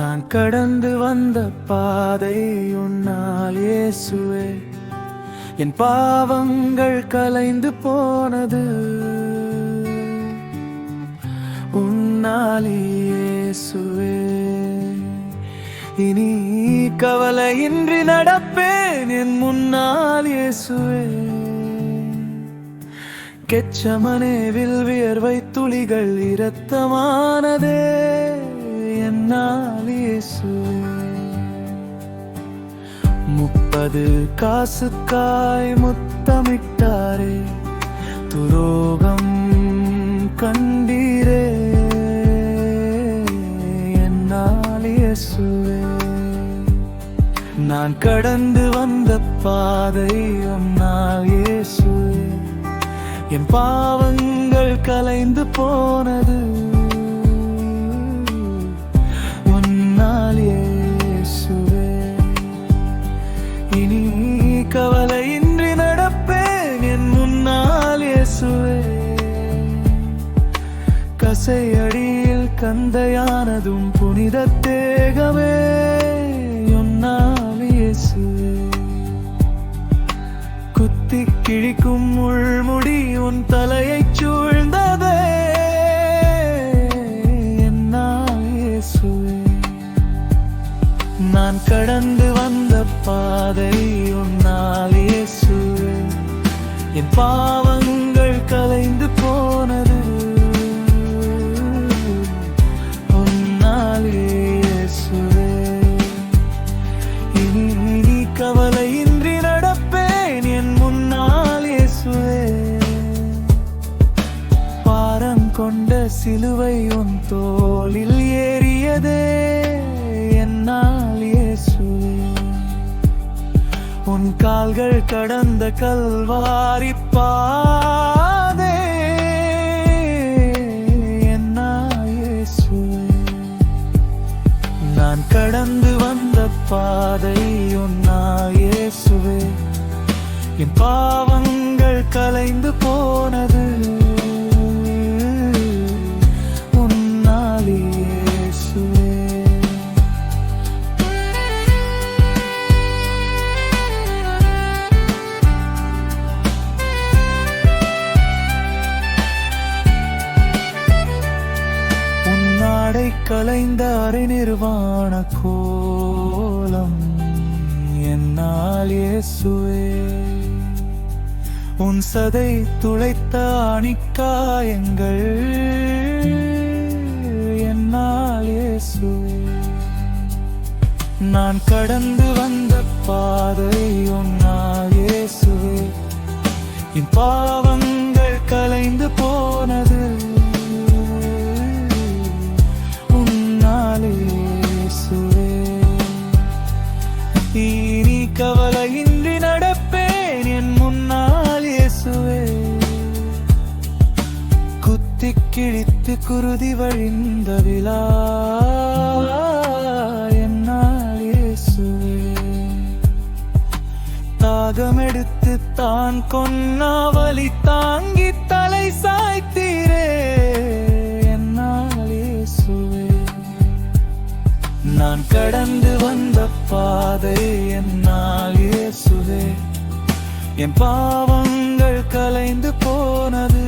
நான் கடந்து வந்த பாதை உன்னால் இயேசுவே, என் பாவங்கள் கலைந்து போனது உன்னால் இயேசுவே. இனி கவலையின்றி நடப்பேன் என் முன்னால் இயேசுவே. கெச்சமனேவில் வியர்வை துளிகள் இரத்தமானதே என்னால் இயேசுவே. 30 காசுக்காய் முத்தமிட்டாரே, துரோகம் கண்டீரே என்னால் இயேசுவே. நான் கடந்து வந்த பாதை உன்னால் இயேசுவே, என் பாவங்கள் கலைந்து போனது உன்னால் இயேசுவே. இனி கவலையின்றி நடப்பேன் என் முன்னால் இயேசுவே. கசையடியில் கந்தையானதும் புனித தேகமே உன்னால் இயேசுவே. குத்தி கிழிக்கும் முள்முடி உன் தலையைச் சூழ்ந்ததே என்னால் இயேசுவே. நான் கடந்து வந்த பாதை உன்னால் இயேசுவே, என் பாவங்கள் கலைந்து போனது உன்னால் இயேசுவே. இனி கவலையின்றி நடப்பேன் என் முன்னால் இயேசுவே. பாரம் கொண்ட சிலுவை உன் தோளில் ஏறியதே என்னால் இயேசுவே. உன் கால்கள் கடந்த கல்வாரி பாதை என்னால் இயேசுவே. நான் கடந்து வந்த பாதை உன்னால் இயேசுவே, என் பாவங்கள் கலைந்து போனது உன்னால் இயேசுவே. உன்னாடை கலைந்த அரை நிர்வாண கோலம் என்னால் இயேசுவே. உன் சதை துளைத்த அணிக்காயங்கள் என்னால் இயேசுவே. நான் கடந்து வந்த பாதை உன்னால் இயேசுவே, என் பாவங்கள் கலைந்து போனது உன்னால் இயேசுவே. இனி கவலையின்றி நடப்பேன் என் முன்னால் இயேசுவே. குத்தி கிழித்து குருதி வழிந்த விழா என்னால் இயேசுவே. தாகமெடுத்து தான் கொன்னா வலி தாங்கி தலை சாய்த்தீரே என்னால் இயேசுவே. நான் கடந்து வந்த பாதை என்னால் இயேசுவே, என் பாவங்கள் கலைந்து போனது